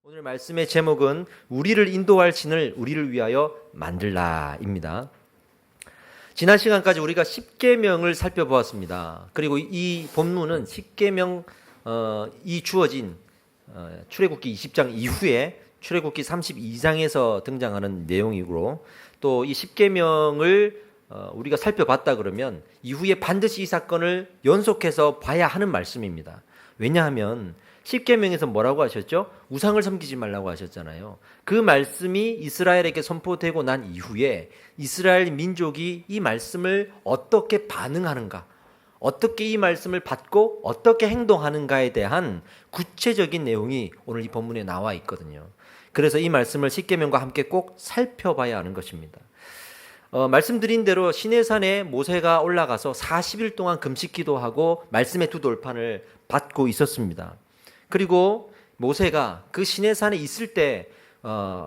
오늘 말씀의 제목은 우리를 인도할 신을 우리를 위하여 만들라입니다. 지난 시간까지 우리가 십계명을 살펴보았습니다. 그리고 이 본문은 십계명 이 주어진 출애굽기 20장 이후에 출애굽기 32장에서 등장하는 내용이고, 또 이 십계명을 우리가 살펴봤다 그러면 이후에 반드시 이 사건을 연속해서 봐야 하는 말씀입니다. 왜냐하면 십계명에서 뭐라고 하셨죠? 우상을 섬기지 말라고 하셨잖아요. 그 말씀이 이스라엘에게 선포되고 난 이후에 이스라엘 민족이 이 말씀을 어떻게 반응하는가, 어떻게 이 말씀을 받고 어떻게 행동하는가에 대한 구체적인 내용이 오늘 이 본문에 나와 있거든요. 그래서 이 말씀을 십계명과 함께 꼭 살펴봐야 하는 것입니다. 말씀드린 대로 시내산에 모세가 올라가서 40일 동안 금식 기도하고 말씀의 두 돌판을 받고 있었습니다. 그리고 모세가 그 시내산에 있을 때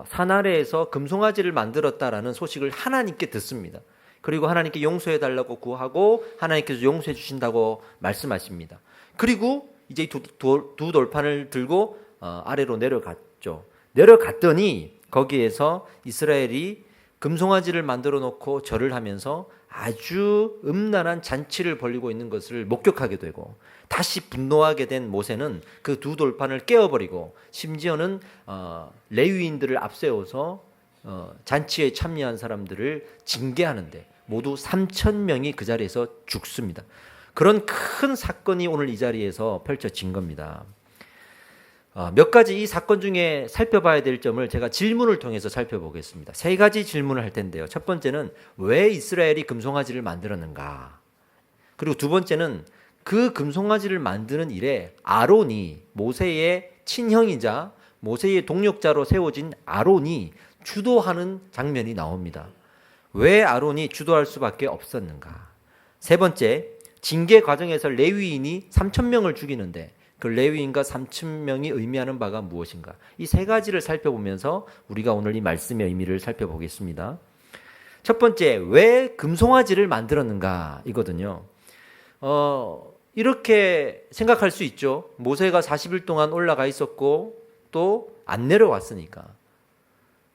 산 아래에서 금송아지를 만들었다라는 소식을 하나님께 듣습니다. 그리고 하나님께 용서해 달라고 구하고 하나님께서 용서해 주신다고 말씀하십니다. 그리고 이제 두 돌판을 들고 아래로 내려갔죠. 내려갔더니 거기에서 이스라엘이 금송아지를 만들어 놓고 절을 하면서 아주 음란한 잔치를 벌이고 있는 것을 목격하게 되고, 다시 분노하게 된 모세는 그 두 돌판을 깨어버리고 심지어는 레위인들을 앞세워서 잔치에 참여한 사람들을 징계하는데 모두 3,000명이 그 자리에서 죽습니다. 그런 큰 사건이 오늘 이 자리에서 펼쳐진 겁니다. 몇 가지 이 사건 중에 살펴봐야 될 점을 제가 질문을 통해서 살펴보겠습니다. 세 가지 질문을 할 텐데요. 첫 번째는 왜 이스라엘이 금송아지를 만들었는가? 그리고 두 번째는 그 금송아지를 만드는 일에 아론이, 모세의 친형이자 모세의 동력자로 세워진 아론이 주도하는 장면이 나옵니다. 왜 아론이 주도할 수밖에 없었는가? 세 번째, 징계 과정에서 레위인이 3,000명을 죽이는데 그 레위인과 3,000명이 의미하는 바가 무엇인가? 이 세 가지를 살펴보면서 우리가 오늘 이 말씀의 의미를 살펴보겠습니다. 첫 번째, 왜 금송아지를 만들었는가? 이거든요. 이렇게 생각할 수 있죠. 모세가 40일 동안 올라가 있었고 또 안 내려왔으니까.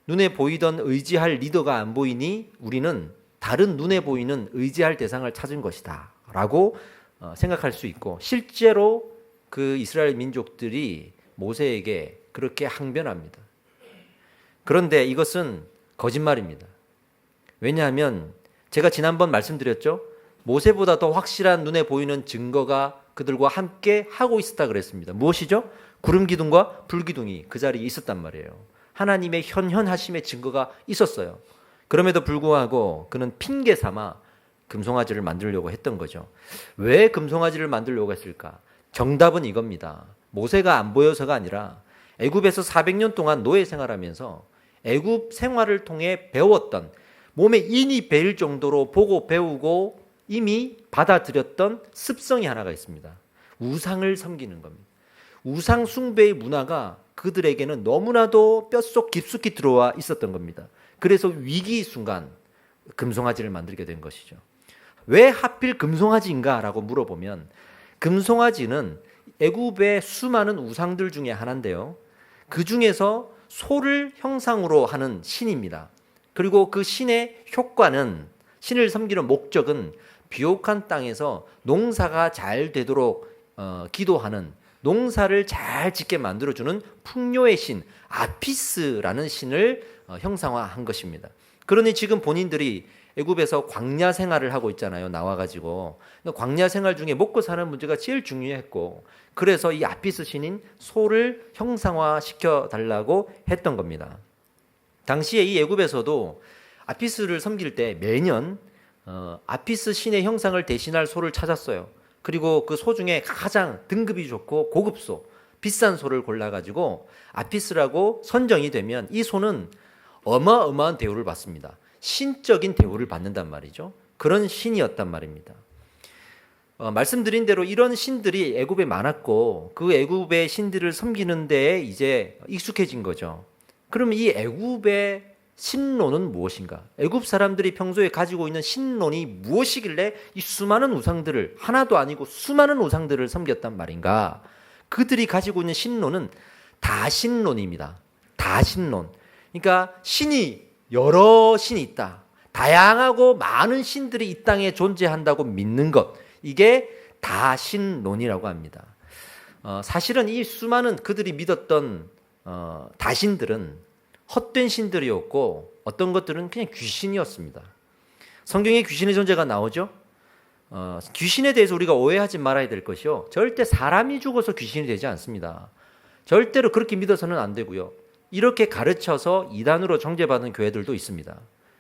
눈에 보이던 의지할 리더가 안 보이니 우리는 다른 눈에 보이는 의지할 대상을 찾은 것이다 라고 생각할 수 있고, 실제로 그 이스라엘 민족들이 모세에게 그렇게 항변합니다. 그런데 이것은 거짓말입니다. 왜냐하면 제가 지난번 말씀드렸죠. 모세보다 더 확실한 눈에 보이는 증거가 그들과 함께 하고 있었다 그랬습니다. 무엇이죠? 구름 기둥과 불 기둥이 그 자리에 있었단 말이에요. 하나님의 현현하심의 증거가 있었어요. 그럼에도 불구하고 그는 핑계 삼아 금송아지를 만들려고 했던 거죠. 왜 금송아지를 만들려고 했을까? 정답은 이겁니다. 모세가 안 보여서가 아니라 애굽에서 400년 동안 노예 생활하면서 애굽 생활을 통해 배웠던, 몸에 인이 배일 정도로 보고 배우고 이미 받아들였던 습성이 하나가 있습니다. 우상을 섬기는 겁니다. 우상 숭배의 문화가 그들에게는 너무나도 뼛속 깊숙이 들어와 있었던 겁니다. 그래서 위기 순간 금송아지를 만들게 된 것이죠. 왜 하필 금송아지인가라고 물어보면, 금송아지는 애굽의 수많은 우상들 중에 하나인데요. 그 중에서 소를 형상으로 하는 신입니다. 그리고 그 신의 효과는, 신을 섬기는 목적은 비옥한 땅에서 농사가 잘 되도록 기도하는, 농사를 잘 짓게 만들어주는 풍요의 신 아피스라는 신을 형상화한 것입니다. 그러니 지금 본인들이 애굽에서 광야 생활을 하고 있잖아요. 나와가지고 광야 생활 중에 먹고 사는 문제가 제일 중요했고, 그래서 이 아피스 신인 소를 형상화시켜 달라고 했던 겁니다. 당시에 이 애굽에서도 아피스를 섬길 때 매년 아피스 신의 형상을 대신할 소를 찾았어요. 그리고 그 소 중에 가장 등급이 좋고 고급 소, 비싼 소를 골라가지고 아피스라고 선정이 되면 이 소는 어마어마한 대우를 받습니다. 신적인 대우를 받는단 말이죠. 그런 신이었단 말입니다. 말씀드린 대로 이런 신들이 애굽에 많았고 그 애굽의 신들을 섬기는 데에 이제 익숙해진 거죠. 그럼 이 애굽의 신론은 무엇인가? 애굽 사람들이 평소에 가지고 있는 신론이 무엇이길래 이 수많은 우상들을, 하나도 아니고 수많은 우상들을 섬겼단 말인가? 그들이 가지고 있는 신론은 다신론입니다. 다신론. 그러니까 신이 여러 신이 있다. 다양하고 많은 신들이 이 땅에 존재한다고 믿는 것. 이게 다신론이라고 합니다. 사실은 이 수많은 그들이 믿었던 다신들은 헛된 신들이었고 어떤 것들은 그냥 귀신이었습니다. 성경에 귀신의 존재가 나오죠. 귀신에 대해서 우리가 오해하지 말아야 될 것이요. 절대 사람이 죽어서 귀신이 되지 않습니다. 절대로 그렇게 믿어서는 안 되고요. 이렇게 가르쳐서 이단으로 정죄받은 교회들도 있습니다.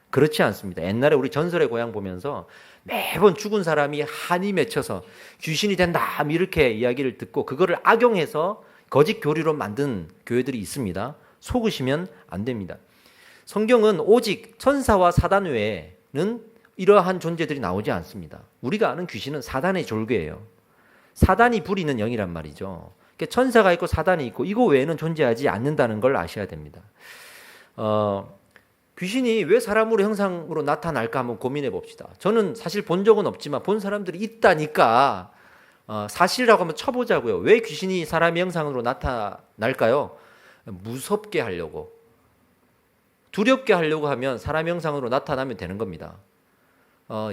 그렇지 않습니다. 옛날에 우리 전설의 고향 보면서 매번 죽은 사람이 한이 맺혀서 귀신이 된다 이렇게 이야기를 듣고 그거를 악용해서 거짓 교리로 만든 교회들이 있습니다. 속으시면 안 됩니다. 성경은 오직 천사와 사단 외에는 이러한 존재들이 나오지 않습니다. 우리가 아는 귀신은 사단의 졸개예요. 사단이 부리는 영이란 말이죠. 천사가 있고 사단이 있고 이거 외에는 존재하지 않는다는 걸 아셔야 됩니다. 귀신이 왜 사람으로 형상으로 나타날까 한번 고민해 봅시다. 저는 사실 본 적은 없지만 본 사람들이 있다니까 사실이라고 한번 쳐보자고요. 왜 귀신이 사람의 형상으로 나타날까요? 무섭게 하려고, 두렵게 하려고 하면 사람의 형상으로 나타나면 되는 겁니다.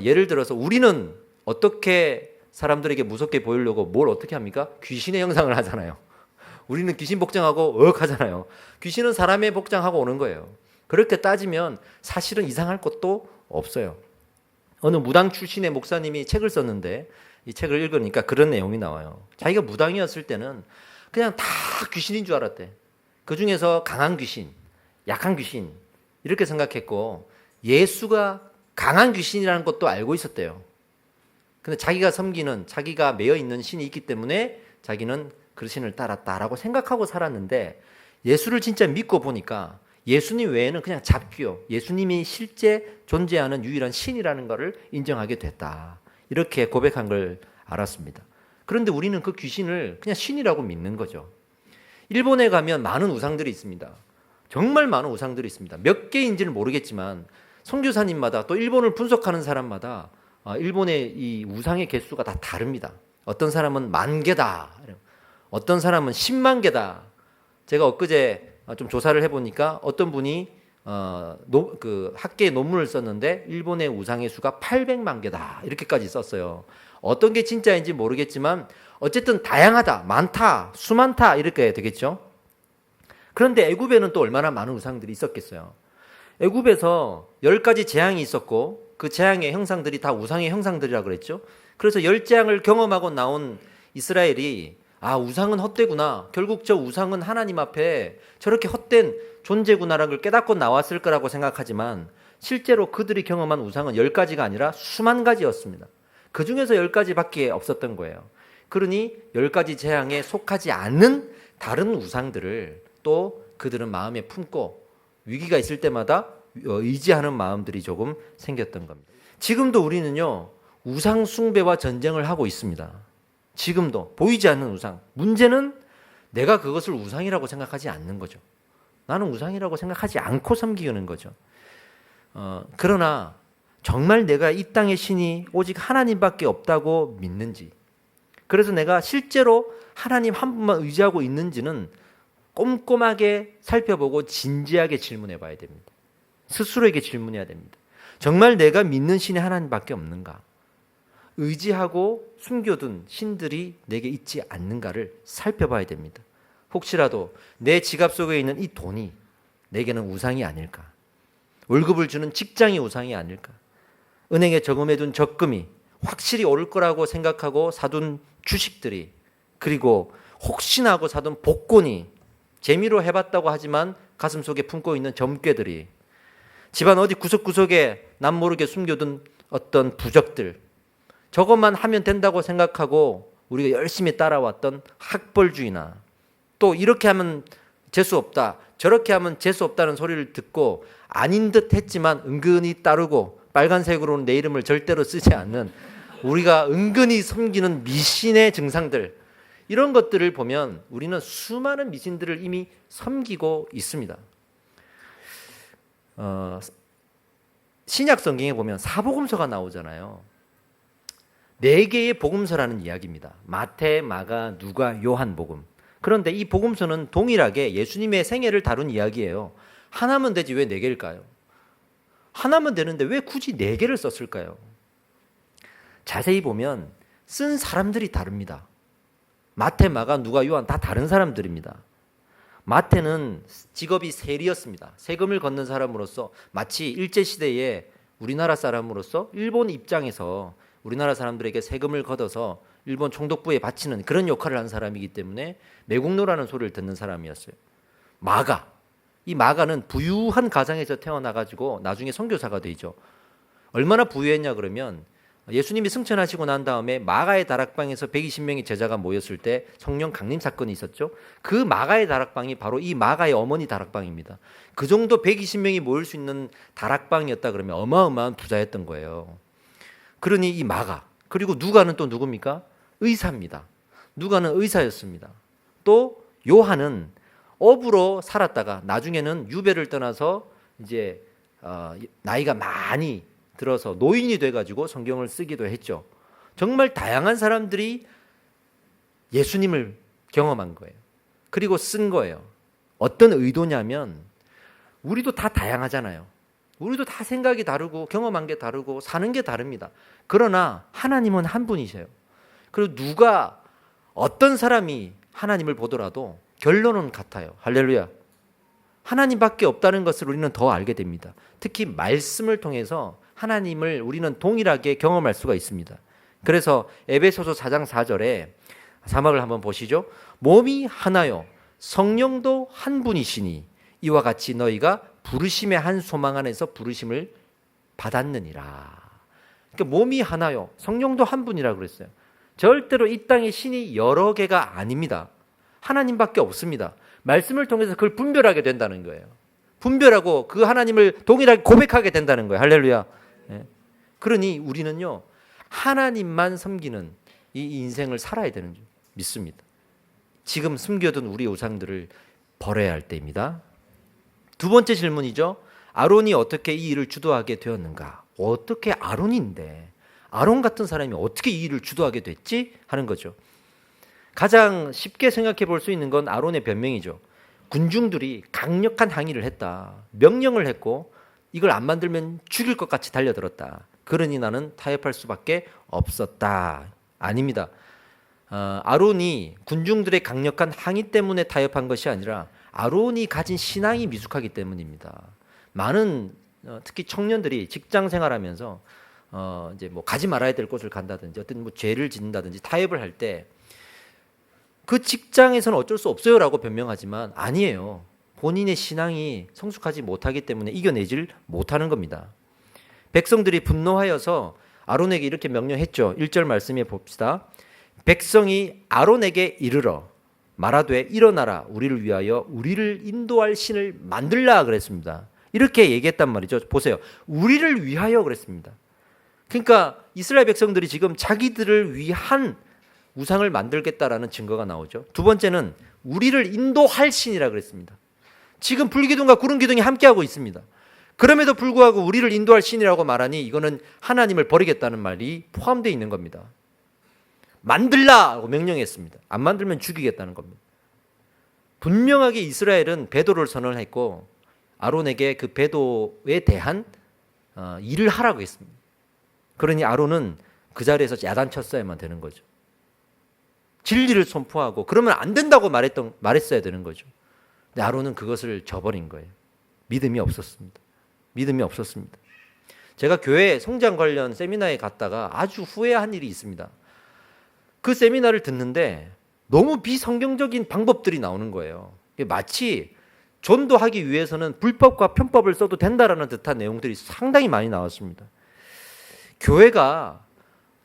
예를 들어서 우리는 어떻게 사람들에게 무섭게 보이려고 뭘 어떻게 합니까? 귀신의 형상을 하잖아요. 우리는 귀신 복장하고 하잖아요. 귀신은 사람의 복장하고 오는 거예요. 그렇게 따지면 사실은 이상할 것도 없어요. 어느 무당 출신의 목사님이 책을 썼는데 이 책을 읽으니까 그런 내용이 나와요. 자기가 무당이었을 때는 그냥 다 귀신인 줄 알았대. 그 중에서 강한 귀신, 약한 귀신 이렇게 생각했고 예수가 강한 귀신이라는 것도 알고 있었대요. 근데 자기가 섬기는, 자기가 매여 있는 신이 있기 때문에 자기는 그 신을 따랐다라고 생각하고 살았는데 예수를 진짜 믿고 보니까 예수님 외에는 그냥 잡귀요. 예수님이 실제 존재하는 유일한 신이라는 것을 인정하게 됐다. 이렇게 고백한 걸 알았습니다. 그런데 우리는 그 귀신을 그냥 신이라고 믿는 거죠. 일본에 가면 많은 우상들이 있습니다. 정말 많은 우상들이 있습니다. 몇 개인지는 모르겠지만 선교사님마다 또 일본을 분석하는 사람마다 일본의 이 우상의 개수가 다 다릅니다. 어떤 사람은 10,000개다. 어떤 사람은 10만 개다. 제가 엊그제 좀 조사를 해보니까 어떤 분이 그 학계에 논문을 썼는데 일본의 우상의 수가 800만 개다. 이렇게까지 썼어요. 어떤 게 진짜인지 모르겠지만 어쨌든 다양하다, 많다, 수많다 이렇게 되겠죠. 그런데 애굽에는 또 얼마나 많은 우상들이 있었겠어요. 애굽에서 10가지 재앙이 있었고 그 재앙의 형상들이 다 우상의 형상들이라고 그랬죠. 그래서 10재앙을 경험하고 나온 이스라엘이 우상은 헛되구나. 결국 저 우상은 하나님 앞에 저렇게 헛된 존재구나라는 걸 깨닫고 나왔을 거라고 생각하지만 실제로 그들이 경험한 우상은 10가지가 아니라 수만 가지였습니다. 그 중에서 10가지밖에 없었던 거예요. 그러니 10가지 재앙에 속하지 않는 다른 우상들을 또 그들은 마음에 품고 위기가 있을 때마다 의지하는 마음들이 조금 생겼던 겁니다. 지금도 우리는요, 우상 숭배와 전쟁을 하고 있습니다. 지금도 보이지 않는 우상. 문제는 내가 그것을 우상이라고 생각하지 않는 거죠. 나는 우상이라고 생각하지 않고 섬기는 거죠. 그러나 정말 내가 이 땅의 신이 오직 하나님밖에 없다고 믿는지, 그래서 내가 실제로 하나님 한 분만 의지하고 있는지는 꼼꼼하게 살펴보고 진지하게 질문해 봐야 됩니다. 스스로에게 질문해야 됩니다. 정말 내가 믿는 신이 하나님밖에 없는가? 의지하고 숨겨둔 신들이 내게 있지 않는가를 살펴봐야 됩니다. 혹시라도 내 지갑 속에 있는 이 돈이 내게는 우상이 아닐까? 월급을 주는 직장이 우상이 아닐까? 은행에 저금해둔 적금이 확실히 오를 거라고 생각하고 사둔 주식들이, 그리고 혹시나 하고 사둔 복권이, 재미로 해봤다고 하지만 가슴속에 품고 있는 점괘들이, 집안 어디 구석구석에 남 모르게 숨겨둔 어떤 부적들, 저것만 하면 된다고 생각하고 우리가 열심히 따라왔던 학벌주의나, 또 이렇게 하면 재수 없다, 저렇게 하면 재수 없다는 소리를 듣고 아닌 듯 했지만 은근히 따르고 빨간색으로는 내 이름을 절대로 쓰지 않는 우리가 은근히 섬기는 미신의 증상들, 이런 것들을 보면 우리는 수많은 미신들을 이미 섬기고 있습니다. 신약 성경에 보면 사복음서가 나오잖아요. 4개의 복음서라는 이야기입니다. 마태, 마가, 누가, 요한 복음. 그런데 이 복음서는 동일하게 예수님의 생애를 다룬 이야기예요. 하나면 되지 왜 네 개일까요? 하나면 되는데 왜 굳이 네 개를 썼을까요? 자세히 보면 쓴 사람들이 다릅니다. 마태, 마가, 누가, 요한 다 다른 사람들입니다. 마태는 직업이 세리였습니다. 세금을 걷는 사람으로서 마치 일제시대에 우리나라 사람으로서 일본 입장에서 우리나라 사람들에게 세금을 걷어서 일본 총독부에 바치는 그런 역할을 한 사람이기 때문에 매국노라는 소리를 듣는 사람이었어요. 마가, 이 마가는 부유한 가정에서 태어나가지고 나중에 선교사가 되죠. 얼마나 부유했냐 그러면 예수님이 승천하시고 난 다음에 마가의 다락방에서 120명의 제자가 모였을 때 성령 강림 사건이 있었죠. 그 마가의 다락방이 바로 이 마가의 어머니 다락방입니다. 그 정도 120명이 모일 수 있는 다락방이었다 그러면 어마어마한 부자였던 거예요. 그러니 이 마가, 그리고 누가는 또 누굽니까? 의사입니다. 누가는 의사였습니다. 또 요한은 어부로 살았다가 나중에는 유배를 떠나서 이제 나이가 많이 들어서 노인이 돼가지고 성경을 쓰기도 했죠. 정말 다양한 사람들이 예수님을 경험한 거예요. 그리고 쓴 거예요. 어떤 의도냐면 우리도 다 다양하잖아요. 우리도 다 생각이 다르고 경험한 게 다르고 사는 게 다릅니다. 그러나 하나님은 한 분이세요. 그리고 누가 어떤 사람이 하나님을 보더라도 결론은 같아요. 할렐루야. 하나님밖에 없다는 것을 우리는 더 알게 됩니다. 특히 말씀을 통해서 하나님을 우리는 동일하게 경험할 수가 있습니다. 그래서 에베소서 4장 4절에 자막을 한번 보시죠. 몸이 하나요 성령도 한 분이시니 이와 같이 너희가 부르심의 한 소망 안에서 부르심을 받았느니라. 그러니까 몸이 하나요 성령도 한 분이라고 그랬어요. 절대로 이 땅에 신이 여러 개가 아닙니다. 하나님밖에 없습니다. 말씀을 통해서 그걸 분별하게 된다는 거예요. 분별하고 그 하나님을 동일하게 고백하게 된다는 거예요. 할렐루야. 네. 그러니 우리는요 하나님만 섬기는 이 인생을 살아야 되는 줄 믿습니다. 지금 숨겨둔 우리 우상들을 버려야 할 때입니다. 두 번째 질문이죠. 아론이 어떻게 이 일을 주도하게 되었는가? 어떻게 아론인데 아론 같은 사람이 어떻게 이 일을 주도하게 됐지? 하는 거죠. 가장 쉽게 생각해 볼 수 있는 건 아론의 변명이죠. 군중들이 강력한 항의를 했다. 명령을 했고 이걸 안 만들면 죽일 것 같이 달려들었다. 그러니 나는 타협할 수밖에 없었다. 아닙니다. 아론이 군중들의 강력한 항의 때문에 타협한 것이 아니라 아론이 가진 신앙이 미숙하기 때문입니다. 많은 특히 청년들이 직장 생활하면서 이제 뭐 가지 말아야 될 곳을 간다든지 어떤 뭐 죄를 짓는다든지 타협을 할 때 그 직장에서는 어쩔 수 없어요라고 변명하지만 아니에요. 본인의 신앙이 성숙하지 못하기 때문에 이겨내질 못하는 겁니다. 백성들이 분노하여서 아론에게 이렇게 명령했죠. 1절 말씀해 봅시다. 백성이 아론에게 이르러 말하되 일어나라 우리를 위하여 우리를 인도할 신을 만들라 그랬습니다. 이렇게 얘기했단 말이죠. 보세요. 우리를 위하여 그랬습니다. 그러니까 이스라엘 백성들이 지금 자기들을 위한 우상을 만들겠다라는 증거가 나오죠. 두 번째는 우리를 인도할 신이라 그랬습니다. 지금 불기둥과 구름기둥이 함께하고 있습니다. 그럼에도 불구하고 우리를 인도할 신이라고 말하니 이거는 하나님을 버리겠다는 말이 포함되어 있는 겁니다. 만들라고 명령했습니다. 안 만들면 죽이겠다는 겁니다. 분명하게 이스라엘은 배도를 선언했고 아론에게 그 배도에 대한 일을 하라고 했습니다. 그러니 아론은 그 자리에서 야단쳤어야만 되는 거죠. 진리를 선포하고 그러면 안 된다고 말했어야 되는 거죠. 근데 아론은 그것을 저버린 거예요. 믿음이 없었습니다. 믿음이 없었습니다. 제가 교회 성장 관련 세미나에 갔다가 아주 후회한 일이 있습니다. 그 세미나를 듣는데 너무 비성경적인 방법들이 나오는 거예요. 마치 전도하기 위해서는 불법과 편법을 써도 된다라는 듯한 내용들이 상당히 많이 나왔습니다. 교회가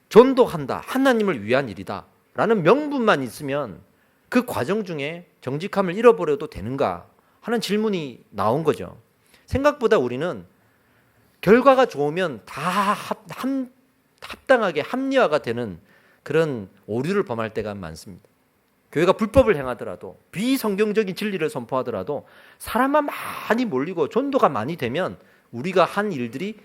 전도한다, 하나님을 위한 일이다 라는 명분만 있으면 그 과정 중에 정직함을 잃어버려도 되는가 하는 질문이 나온 거죠. 생각보다 우리는 결과가 좋으면 다 합당하게 합리화가 되는 그런 오류를 범할 때가 많습니다. 교회가 불법을 행하더라도 비성경적인 진리를 선포하더라도 사람만 많이 몰리고 전도가 많이 되면 우리가 한 일들이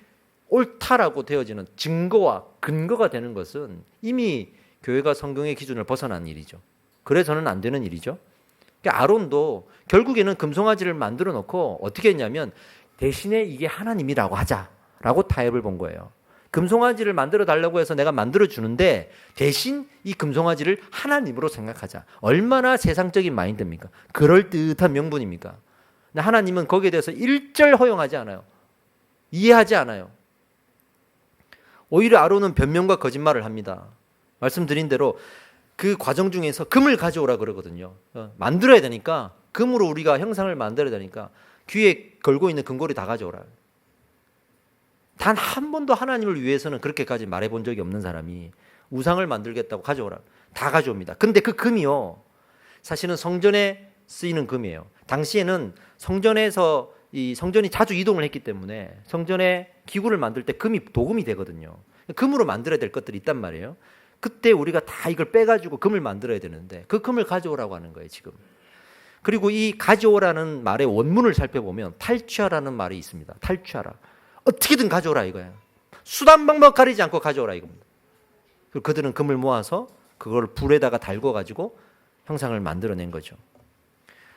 옳다라고 되어지는 증거와 근거가 되는 것은 이미 교회가 성경의 기준을 벗어난 일이죠. 그래서는 안 되는 일이죠. 그러니까 아론도 결국에는 금송아지를 만들어 놓고 어떻게 했냐면 대신에 이게 하나님이라고 하자라고 타협을 본 거예요. 금송아지를 만들어 달라고 해서 내가 만들어 주는데 대신 이 금송아지를 하나님으로 생각하자. 얼마나 세상적인 마인드입니까? 그럴듯한 명분입니까? 근데 하나님은 거기에 대해서 일절 허용하지 않아요. 이해하지 않아요. 오히려 아론은 변명과 거짓말을 합니다. 말씀드린 대로 그 과정 중에서 금을 가져오라 그러거든요. 만들어야 되니까, 금으로 우리가 형상을 만들어야 되니까 귀에 걸고 있는 금고리 다 가져오라. 단 한 번도 하나님을 위해서는 그렇게까지 말해본 적이 없는 사람이 우상을 만들겠다고 가져오라. 다 가져옵니다. 근데 그 금이요, 사실은 성전에 쓰이는 금이에요. 당시에는 성전에서 이 성전이 자주 이동을 했기 때문에 성전에 기구를 만들 때 금이 도금이 되거든요. 금으로 만들어야 될 것들이 있단 말이에요. 그때 우리가 다 이걸 빼가지고 금을 만들어야 되는데 그 금을 가져오라고 하는 거예요, 지금. 그리고 이 가져오라는 말의 원문을 살펴보면 탈취하라는 말이 있습니다. 탈취하라. 어떻게든 가져오라 이거예요. 수단 방법 가리지 않고 가져오라 이겁니다. 그리고 그들은 금을 모아서 그걸 불에다가 달궈가지고 형상을 만들어낸 거죠.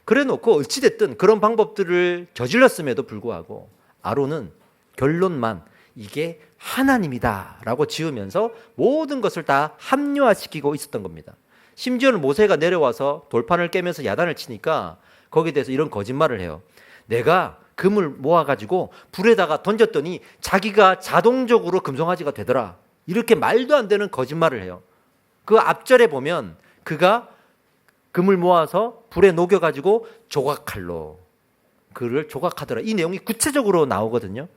그래 놓고 어찌됐든 그런 방법들을 저질렀음에도 불구하고 아론은 결론만 이게 하나님이다 라고 지으면서 모든 것을 다 합리화시키고 있었던 겁니다. 심지어는 모세가 내려와서 돌판을 깨면서 야단을 치니까 거기에 대해서 이런 거짓말을 해요. 내가 금을 모아가지고 불에다가 던졌더니 자기가 자동적으로 금송아지가 되더라. 이렇게 말도 안 되는 거짓말을 해요. 그 앞절에 보면 그가 금을 모아서 불에 녹여가지고 조각칼로 그를 조각하더라. 이 내용이 구체적으로 나오거든요.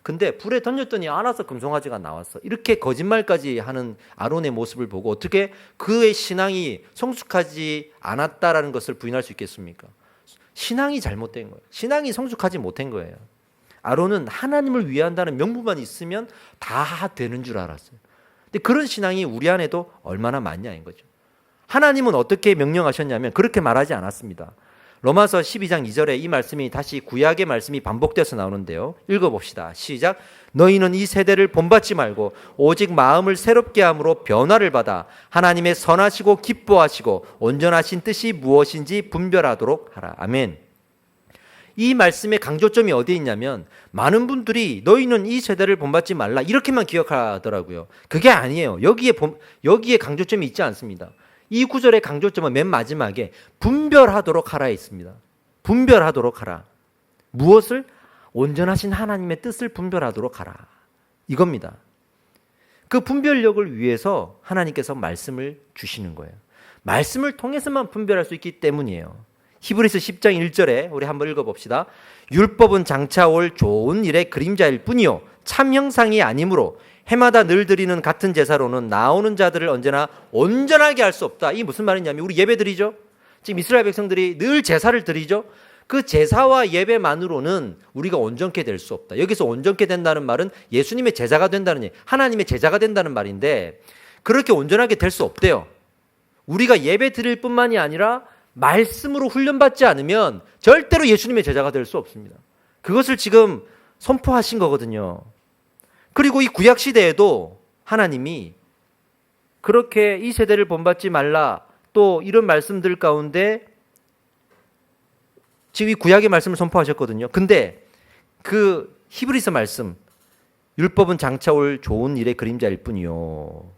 근데 불에 던졌더니 알아서 금송아지가 나왔어. 이렇게 거짓말까지 하는 아론의 모습을 보고 어떻게 그의 신앙이 성숙하지 않았다라는 것을 부인할 수 있겠습니까? 신앙이 잘못된 거예요. 신앙이 성숙하지 못한 거예요. 아론은 하나님을 위한다는 명분만 있으면 다 되는 줄 알았어요. 근데 그런 신앙이 우리 안에도 얼마나 많냐인 거죠. 하나님은 어떻게 명령하셨냐면 그렇게 말하지 않았습니다. 로마서 12장 2절에 이 말씀이 다시 구약의 말씀이 반복돼서 나오는데요. 읽어봅시다. 시작. 너희는 이 세대를 본받지 말고 오직 마음을 새롭게 함으로 변화를 받아 하나님의 선하시고 기뻐하시고 온전하신 뜻이 무엇인지 분별하도록 하라. 아멘. 이 말씀의 강조점이 어디에 있냐면 많은 분들이 너희는 이 세대를 본받지 말라 이렇게만 기억하더라고요. 그게 아니에요. 여기에 강조점이 있지 않습니다. 이 구절의 강조점은 맨 마지막에 분별하도록 하라에 있습니다. 분별하도록 하라. 무엇을? 온전하신 하나님의 뜻을 분별하도록 하라. 이겁니다. 그 분별력을 위해서 하나님께서 말씀을 주시는 거예요. 말씀을 통해서만 분별할 수 있기 때문이에요. 히브리서 10장 1절에 우리 한번 읽어봅시다. 율법은 장차 올 좋은 일의 그림자일 뿐이요 참 형상이 아니므로 해마다 늘 드리는 같은 제사로는 나오는 자들을 언제나 온전하게 할 수 없다. 이게 무슨 말이냐면 우리 예배 드리죠. 지금 이스라엘 백성들이 늘 제사를 드리죠. 그 제사와 예배만으로는 우리가 온전케 될 수 없다. 여기서 온전케 된다는 말은 예수님의 제자가 된다는 얘기, 하나님의 제자가 된다는 말인데 그렇게 온전하게 될 수 없대요. 우리가 예배 드릴 뿐만이 아니라 말씀으로 훈련받지 않으면 절대로 예수님의 제자가 될 수 없습니다. 그것을 지금 선포하신 거거든요. 그리고 이 구약 시대에도 하나님이 그렇게 이 세대를 본받지 말라 또 이런 말씀들 가운데 지금 이 구약의 말씀을 선포하셨거든요. 근데 그 히브리서 말씀 율법은 장차 올 좋은 일의 그림자일 뿐이요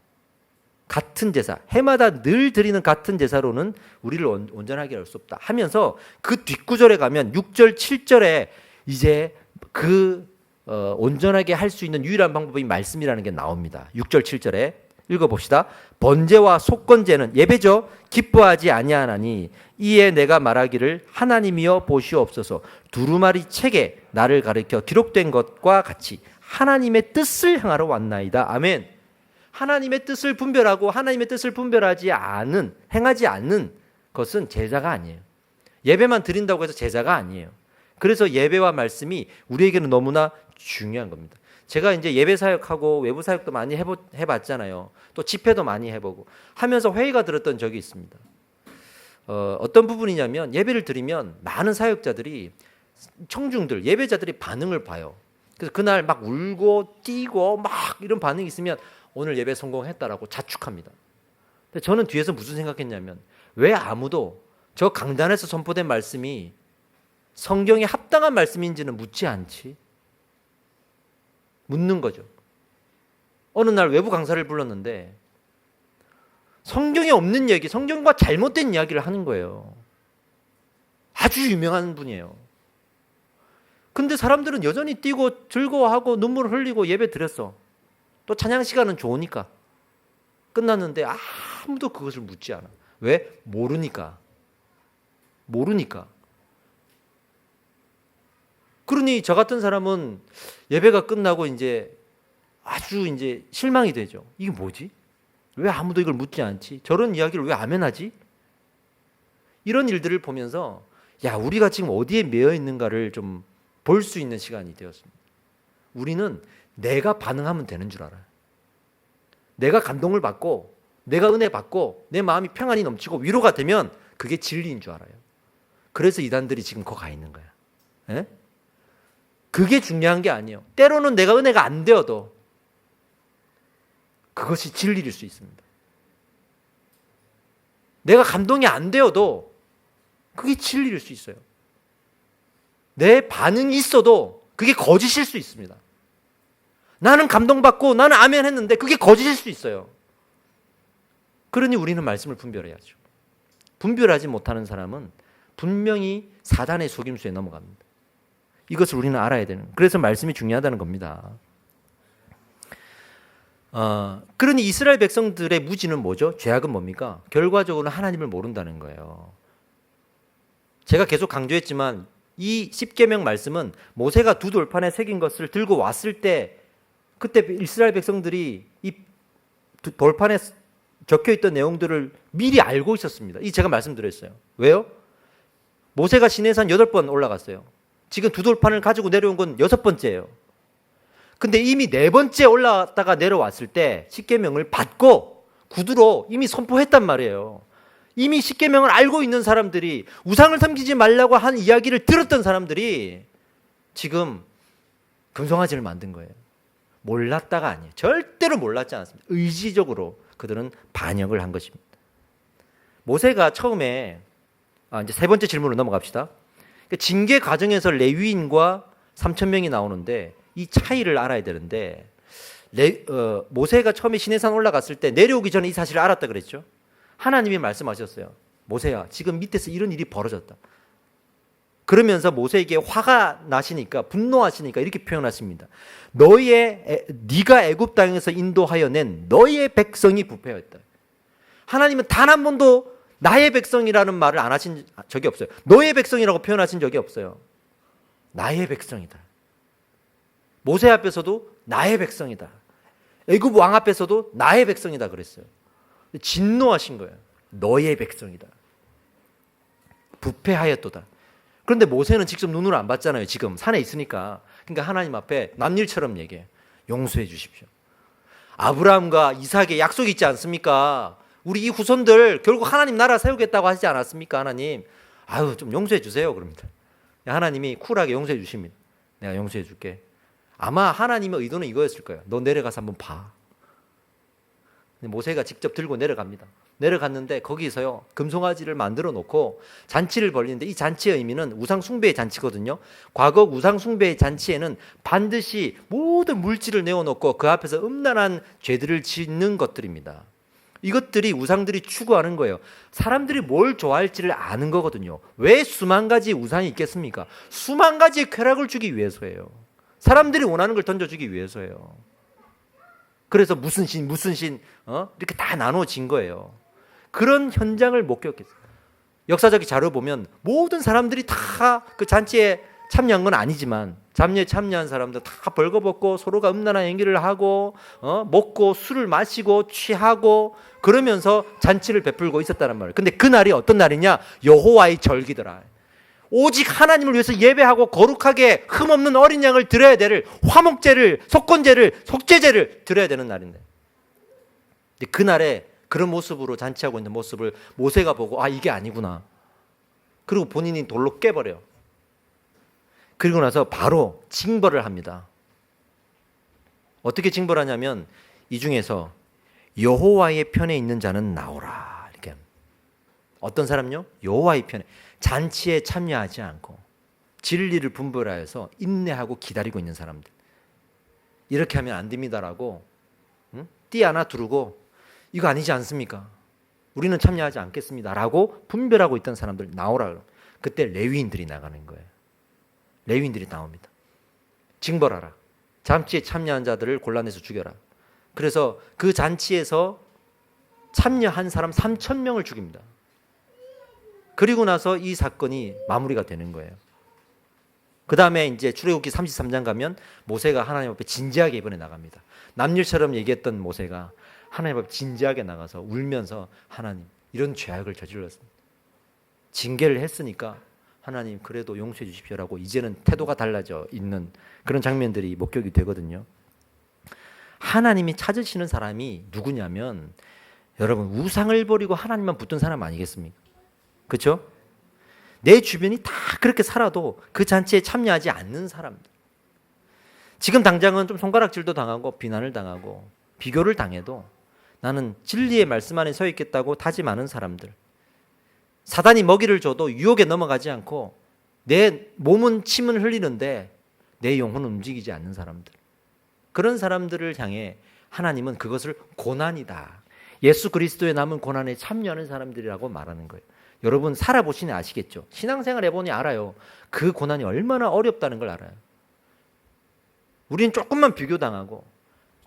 같은 제사 해마다 늘 드리는 같은 제사로는 우리를 온전하게 할 수 없다 하면서 그 뒷구절에 가면 6절 7절에 이제 그 온전하게 할 수 있는 유일한 방법이 말씀이라는 게 나옵니다. 6절 7절에 읽어봅시다. 번제와 속건제는 예배죠. 기뻐하지 아니하나니 이에 내가 말하기를 하나님이여 보시옵소서 두루마리 책에 나를 가르쳐 기록된 것과 같이 하나님의 뜻을 행하러 왔나이다. 아멘. 하나님의 뜻을 분별하고 하나님의 뜻을 분별하지 않은 행하지 않는 것은 제자가 아니에요. 예배만 드린다고 해서 제자가 아니에요. 그래서 예배와 말씀이 우리에게는 너무나 중요한 겁니다. 제가 이제 예배 사역하고 외부 사역도 많이 해봤잖아요. 또 집회도 많이 해보고 하면서 회의가 들었던 적이 있습니다. 어떤 부분이냐면 예배를 드리면 많은 사역자들이 청중들 예배자들이 반응을 봐요. 그래서 그날 막 울고 뛰고 막 이런 반응이 있으면 오늘 예배 성공했다라고 자축합니다. 근데 저는 뒤에서 무슨 생각했냐면 왜 아무도 저 강단에서 선포된 말씀이 성경에 합당한 말씀인지는 묻지 않지. 묻는 거죠. 어느 날 외부 강사를 불렀는데 성경에 없는 얘기, 성경과 잘못된 이야기를 하는 거예요. 아주 유명한 분이에요. 근데 사람들은 여전히 뛰고 즐거워하고 눈물을 흘리고 예배 드렸어. 또 찬양 시간은 좋으니까. 끝났는데 아무도 그것을 묻지 않아. 왜? 모르니까. 그러니 저 같은 사람은 예배가 끝나고 이제 아주 이제 실망이 되죠. 이게 뭐지? 왜 아무도 이걸 묻지 않지? 저런 이야기를 왜 아멘하지? 이런 일들을 보면서 야, 우리가 지금 어디에 매여 있는가를 좀 볼 수 있는 시간이 되었습니다. 우리는 내가 반응하면 되는 줄 알아요. 내가 감동을 받고 내가 은혜 받고 내 마음이 평안이 넘치고 위로가 되면 그게 진리인 줄 알아요. 그래서 이단들이 지금 거기 가 있는 거야. 에? 그게 중요한 게 아니에요. 때로는 내가 은혜가 안 되어도 그것이 진리일 수 있습니다. 내가 감동이 안 되어도 그게 진리일 수 있어요. 내 반응이 있어도 그게 거짓일 수 있습니다. 나는 감동받고 나는 아멘 했는데 그게 거짓일 수 있어요. 그러니 우리는 말씀을 분별해야죠. 분별하지 못하는 사람은 분명히 사단의 속임수에 넘어갑니다. 이것을 우리는 알아야 되는, 그래서 말씀이 중요하다는 겁니다. 그러니 이스라엘 백성들의 무지는 뭐죠? 죄악은 뭡니까? 결과적으로 하나님을 모른다는 거예요. 제가 계속 강조했지만 이 십계명 말씀은 모세가 두 돌판에 새긴 것을 들고 왔을 때 그때 이스라엘 백성들이 이 돌판에 적혀있던 내용들을 미리 알고 있었습니다. 이 제가 말씀드렸어요. 왜요? 모세가 시내산 8번 올라갔어요. 지금 두 돌판을 가지고 내려온 건 6번째예요. 근데 이미 4번째 올라갔다가 내려왔을 때 십계명을 받고 구두로 이미 선포했단 말이에요. 이미 십계명을 알고 있는 사람들이, 우상을 섬기지 말라고 한 이야기를 들었던 사람들이 지금 금송아지를 만든 거예요. 몰랐다가 아니에요. 절대로 몰랐지 않았습니다. 의지적으로 그들은 반역을 한 것입니다. 모세가 처음에 이제 3번째 질문으로 넘어갑시다. 징계 과정에서 레위인과 3,000명이 나오는데 이 차이를 알아야 되는데 모세가 처음에 시내산 올라갔을 때 내려오기 전에 이 사실을 알았다 그랬죠. 하나님이 말씀하셨어요. 모세야, 지금 밑에서 이런 일이 벌어졌다. 그러면서 모세에게 화가 나시니까, 분노하시니까 이렇게 표현하십니다. 네가 애굽 땅에서 인도하여 낸 너의 백성이 부패하였다. 하나님은 단 한 번도 나의 백성이라는 말을 안 하신 적이 없어요. 너의 백성이라고 표현하신 적이 없어요. 나의 백성이다. 모세 앞에서도 나의 백성이다. 애굽 왕 앞에서도 나의 백성이다 그랬어요. 진노하신 거예요. 너의 백성이다. 부패하였도다. 그런데 모세는 직접 눈으로 안 봤잖아요. 지금 산에 있으니까. 그러니까 하나님 앞에 남일처럼 얘기해. 용서해 주십시오. 아브라함과 이삭의 약속이 있지 않습니까? 우리 이 후손들 결국 하나님 나라 세우겠다고 하시지 않았습니까? 하나님, 좀 용서해 주세요. 그럽니다. 하나님이 쿨하게 용서해 주십니다. 내가 용서해 줄게. 아마 하나님의 의도는 이거였을 거예요. 너 내려가서 한번 봐. 모세가 직접 들고 내려갑니다. 내려갔는데 거기서요, 금송아지를 만들어 놓고 잔치를 벌리는데, 이 잔치의 의미는 우상 숭배의 잔치거든요. 과거 우상 숭배의 잔치에는 반드시 모든 물질을 내어놓고 그 앞에서 음란한 죄들을 짓는 것들입니다. 이것들이 우상들이 추구하는 거예요. 사람들이 뭘 좋아할지를 아는 거거든요. 왜 수만 가지 우상이 있겠습니까? 수만 가지의 쾌락을 주기 위해서예요. 사람들이 원하는 걸 던져주기 위해서예요. 그래서 무슨 신 이렇게 다 나눠진 거예요. 그런 현장을 목격했어요. 역사적 자료 보면 모든 사람들이 다 그 잔치에 참여한 건 아니지만 잔치에 참여한 사람들 다 벌거벗고 서로가 음란한 행위를 하고 먹고 술을 마시고 취하고 그러면서 잔치를 베풀고 있었다는 말이에요. 근데 그 날이 어떤 날이냐? 여호와의 절기더라. 오직 하나님을 위해서 예배하고 거룩하게 흠없는 어린 양을 드려야 될 화목제를, 속건제를, 속죄제를 드려야 되는 날인데, 그날에 그런 모습으로 잔치하고 있는 모습을 모세가 보고 이게 아니구나. 그리고 본인이 돌로 깨버려요. 그리고 나서 바로 징벌을 합니다. 어떻게 징벌하냐면 이 중에서 여호와의 편에 있는 자는 나오라 이렇게 합니다. 어떤 사람요? 여호와의 편에 잔치에 참여하지 않고 진리를 분별하여서 인내하고 기다리고 있는 사람들. 이렇게 하면 안 됩니다라고 띠 하나 두르고 이거 아니지 않습니까? 우리는 참여하지 않겠습니다라고 분별하고 있던 사람들 나오라 그러면 그때 레위인들이 나가는 거예요. 레위인들이 나옵니다. 징벌하라. 잔치에 참여한 자들을 골라내서 죽여라. 그래서 그 잔치에서 참여한 사람 3,000명을 죽입니다. 그리고 나서 이 사건이 마무리가 되는 거예요. 그 다음에 이제 출애굽기 33장 가면 모세가 하나님 앞에 진지하게 이번에 나갑니다. 남일처럼 얘기했던 모세가 하나님 앞에 진지하게 나가서 울면서 하나님 이런 죄악을 저질렀습니다. 징계를 했으니까 하나님 그래도 용서해 주십시오라고 이제는 태도가 달라져 있는 그런 장면들이 목격이 되거든요. 하나님이 찾으시는 사람이 누구냐면 여러분 우상을 버리고 하나님만 붙든 사람 아니겠습니까? 그렇죠? 내 주변이 다 그렇게 살아도 그 잔치에 참여하지 않는 사람들. 지금 당장은 좀 손가락질도 당하고 비난을 당하고 비교를 당해도 나는 진리의 말씀 안에 서 있겠다고 다짐하는 사람들. 사단이 먹이를 줘도 유혹에 넘어가지 않고 내 몸은 침을 흘리는데 내 영혼은 움직이지 않는 사람들. 그런 사람들을 향해 하나님은 그것을 고난이다. 예수 그리스도의 남은 고난에 참여하는 사람들이라고 말하는 거예요. 여러분 살아보시니 아시겠죠? 신앙생활 해보니 알아요. 그 고난이 얼마나 어렵다는 걸 알아요. 우리는 조금만 비교당하고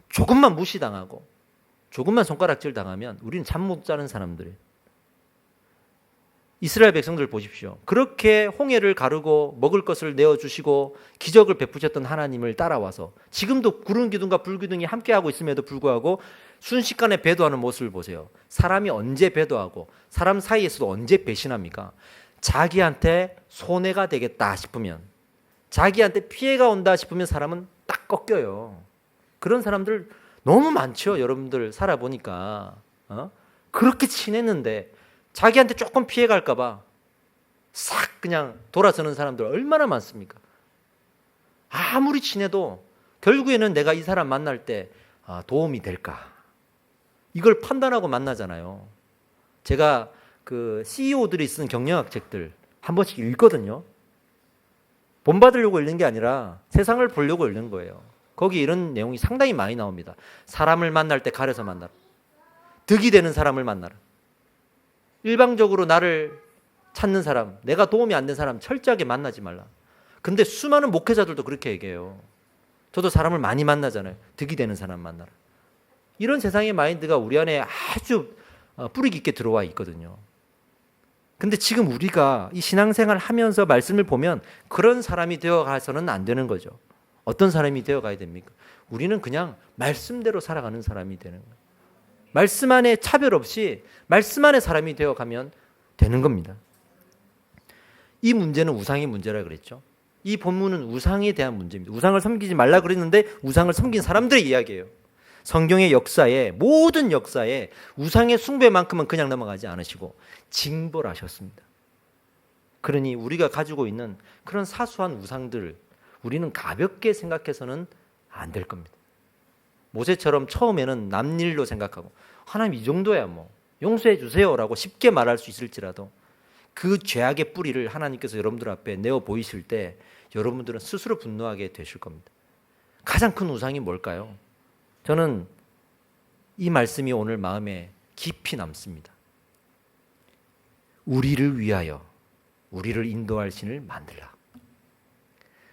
조금만 무시당하고 조금만 손가락질 당하면 우리는 잠 못 자는 사람들이에요. 이스라엘 백성들 보십시오. 그렇게 홍해를 가르고 먹을 것을 내어주시고 기적을 베푸셨던 하나님을 따라와서 지금도 구름 기둥과 불 기둥이 함께하고 있음에도 불구하고 순식간에 배도하는 모습을 보세요. 사람이 언제 배도하고 사람 사이에서도 언제 배신합니까? 자기한테 손해가 되겠다 싶으면 자기한테 피해가 온다 싶으면 사람은 딱 꺾여요. 그런 사람들 너무 많죠. 여러분들 살아보니까 그렇게 친했는데 자기한테 조금 피해 갈까 봐 싹 그냥 돌아서는 사람들 얼마나 많습니까? 아무리 친해도 결국에는 내가 이 사람 만날 때 도움이 될까? 이걸 판단하고 만나잖아요. 제가 그 CEO들이 쓰는 경영학 책들 한 번씩 읽거든요. 본받으려고 읽는 게 아니라 세상을 보려고 읽는 거예요. 거기 이런 내용이 상당히 많이 나옵니다. 사람을 만날 때 가려서 만나라. 득이 되는 사람을 만나라. 일방적으로 나를 찾는 사람, 내가 도움이 안 된 사람 철저하게 만나지 말라. 근데 수많은 목회자들도 그렇게 얘기해요. 저도 사람을 많이 만나잖아요. 득이 되는 사람 만나라. 이런 세상의 마인드가 우리 안에 아주 뿌리 깊게 들어와 있거든요. 근데 지금 우리가 이 신앙생활을 하면서 말씀을 보면 그런 사람이 되어가서는 안 되는 거죠. 어떤 사람이 되어가야 됩니까? 우리는 그냥 말씀대로 살아가는 사람이 되는 거예요. 말씀 안에 차별 없이 말씀 안에 사람이 되어가면 되는 겁니다. 이 문제는 우상의 문제라 그랬죠. 이 본문은 우상에 대한 문제입니다. 우상을 섬기지 말라 그랬는데 우상을 섬긴 사람들의 이야기예요. 성경의 역사에 모든 역사에 우상의 숭배만큼은 그냥 넘어가지 않으시고 징벌하셨습니다. 그러니 우리가 가지고 있는 그런 사소한 우상들 우리는 가볍게 생각해서는 안 될 겁니다. 모세처럼 처음에는 남일로 생각하고 하나님 이 정도야 뭐 용서해 주세요라고 쉽게 말할 수 있을지라도 그 죄악의 뿌리를 하나님께서 여러분들 앞에 내어 보이실 때 여러분들은 스스로 분노하게 되실 겁니다. 가장 큰 우상이 뭘까요? 저는 이 말씀이 오늘 마음에 깊이 남습니다. 우리를 위하여 우리를 인도할 신을 만들라.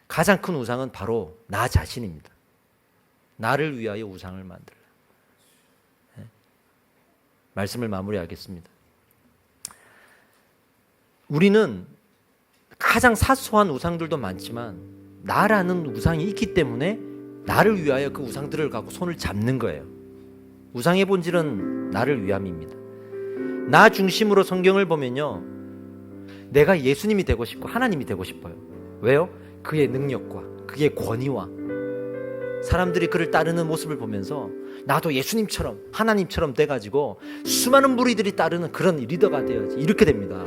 가장 큰 우상은 바로 나 자신입니다. 나를 위하여 우상을 만들라. 말씀을 마무리하겠습니다. 우리는 가장 사소한 우상들도 많지만 나라는 우상이 있기 때문에 나를 위하여 그 우상들을 갖고 손을 잡는 거예요. 우상의 본질은 나를 위함입니다. 나 중심으로 성경을 보면요, 내가 예수님이 되고 싶고 하나님이 되고 싶어요. 왜요? 그의 능력과 그의 권위와 사람들이 그를 따르는 모습을 보면서 나도 예수님처럼 하나님처럼 돼가지고 수많은 무리들이 따르는 그런 리더가 되어야지, 이렇게 됩니다.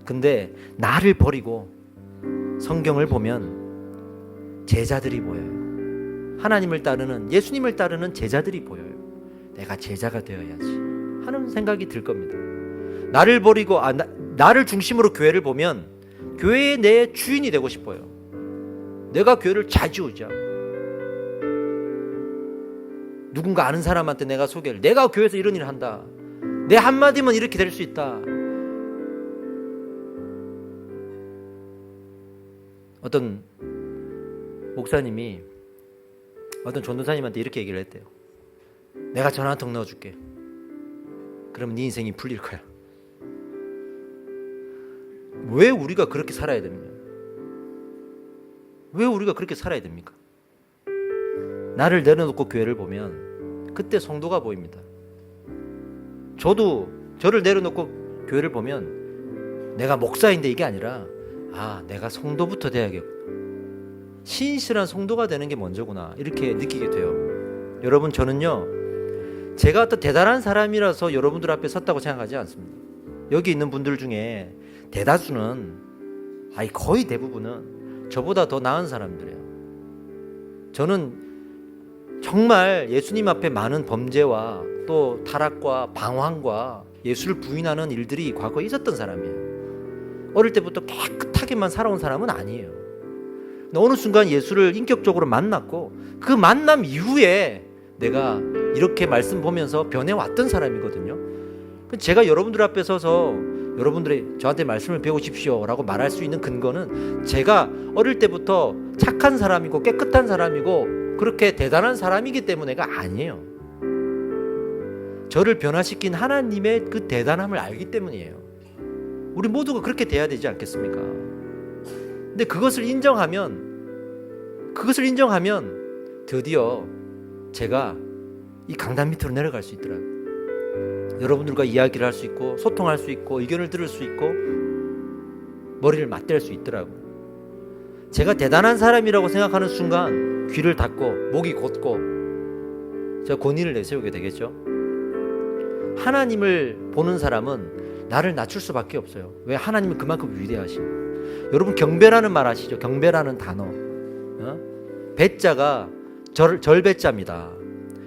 근데 나를 버리고 성경을 보면 제자들이 보여요. 하나님을 따르는, 예수님을 따르는 제자들이 보여요. 내가 제자가 되어야지 하는 생각이 들 겁니다. 나를 버리고 나를 중심으로 교회를 보면 교회의 내 주인이 되고 싶어요. 내가 교회를 잘 지우자. 누군가 아는 사람한테 내가 소개를, 내가 교회에서 이런 일을 한다, 내 한마디면 이렇게 될 수 있다. 어떤 목사님이 어떤 전도사님한테 이렇게 얘기를 했대요. 내가 전화 한 통 넣어줄게. 그러면 네 인생이 풀릴 거야. 왜 우리가 그렇게 살아야 됩니까? 왜 우리가 그렇게 살아야 됩니까? 나를 내려놓고 교회를 보면 그때 성도가 보입니다. 저도 저를 내려놓고 교회를 보면 내가 목사인데 이게 아니라 내가 성도부터 돼야겠고 신실한 성도가 되는 게 먼저구나 이렇게 느끼게 돼요. 여러분, 저는요 제가 어떤 대단한 사람이라서 여러분들 앞에 섰다고 생각하지 않습니다. 여기 있는 분들 중에 대다수는 거의 대부분은 저보다 더 나은 사람들이에요. 저는 정말 예수님 앞에 많은 범죄와 또 타락과 방황과 예수를 부인하는 일들이 과거에 있었던 사람이에요. 어릴 때부터 깨끗하게만 살아온 사람은 아니에요. 어느 순간 예수를 인격적으로 만났고 그 만남 이후에 내가 이렇게 말씀 보면서 변해왔던 사람이거든요. 제가 여러분들 앞에 서서 여러분들이 저한테 말씀을 배우십시오 라고 말할 수 있는 근거는 제가 어릴 때부터 착한 사람이고 깨끗한 사람이고 그렇게 대단한 사람이기 때문에가 아니에요. 저를 변화시킨 하나님의 그 대단함을 알기 때문이에요. 우리 모두가 그렇게 돼야 되지 않겠습니까? 근데 그것을 인정하면 드디어 제가 이 강단 밑으로 내려갈 수 있더라고요. 여러분들과 이야기를 할 수 있고 소통할 수 있고 의견을 들을 수 있고 머리를 맞댈 수 있더라고요. 제가 대단한 사람이라고 생각하는 순간 귀를 닫고 목이 곧고 제가 권위를 내세우게 되겠죠. 하나님을 보는 사람은 나를 낮출 수밖에 없어요. 왜? 하나님은 그만큼 위대하시고. 여러분, 경배라는 말 아시죠? 경배라는 단어. 배자가 절배자입니다.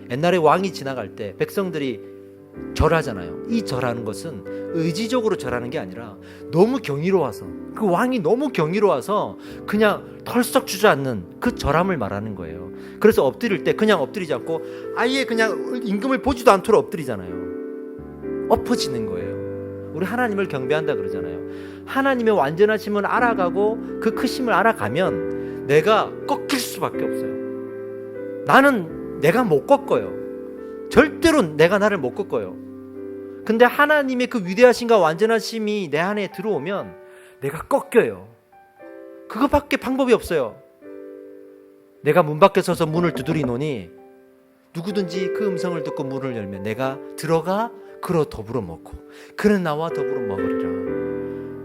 옛날에 왕이 지나갈 때 백성들이 절하잖아요. 이 절하는 것은 의지적으로 절하는 게 아니라 너무 경이로워서, 그 왕이 너무 경이로워서 그냥 털썩 주저앉는 그 절함을 말하는 거예요. 그래서 엎드릴 때 그냥 엎드리지 않고 아예 그냥 임금을 보지도 않도록 엎드리잖아요. 엎어지는 거예요. 우리 하나님을 경배한다 그러잖아요. 하나님의 완전하심을 알아가고 그 크심을 알아가면 내가 꺾일 수밖에 없어요. 나는 내가 못 꺾어요. 절대로 내가 나를 못 꺾어요. 근데 하나님의 그 위대하심과 완전하심이 내 안에 들어오면 내가 꺾여요. 그거밖에 방법이 없어요. 내가 문 밖에 서서 문을 두드리노니 누구든지 그 음성을 듣고 문을 열면 내가 들어가 그로 더불어 먹고 그는 나와 더불어 먹으리라.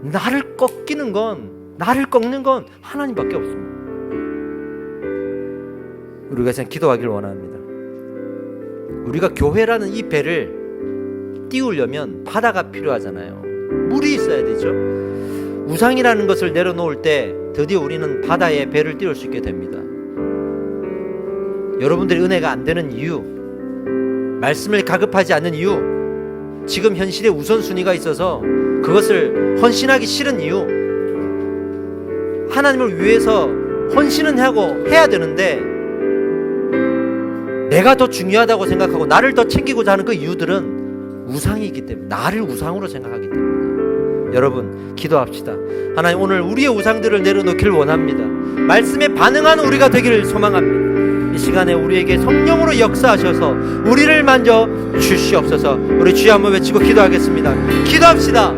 나를 꺾는 건 하나님밖에 없습니다. 우리가 그냥 기도하기를 원합니다. 우리가 교회라는 이 배를 띄우려면 바다가 필요하잖아요. 물이 있어야 되죠. 우상이라는 것을 내려놓을 때 드디어 우리는 바다에 배를 띄울 수 있게 됩니다. 여러분들의 은혜가 안 되는 이유, 말씀을 가급하지 않는 이유, 지금 현실의 우선순위가 있어서 그것을 헌신하기 싫은 이유, 하나님을 위해서 헌신은 해야 되는데 내가 더 중요하다고 생각하고 나를 더 챙기고자 하는 그 이유들은 우상이기 때문에, 나를 우상으로 생각하기 때문에. 여러분, 기도합시다. 하나님, 오늘 우리의 우상들을 내려놓기를 원합니다. 말씀에 반응하는 우리가 되기를 소망합니다. 이 시간에 우리에게 성령으로 역사하셔서 우리를 만져 주시옵소서. 우리 주여 한번 외치고 기도하겠습니다. 기도합시다.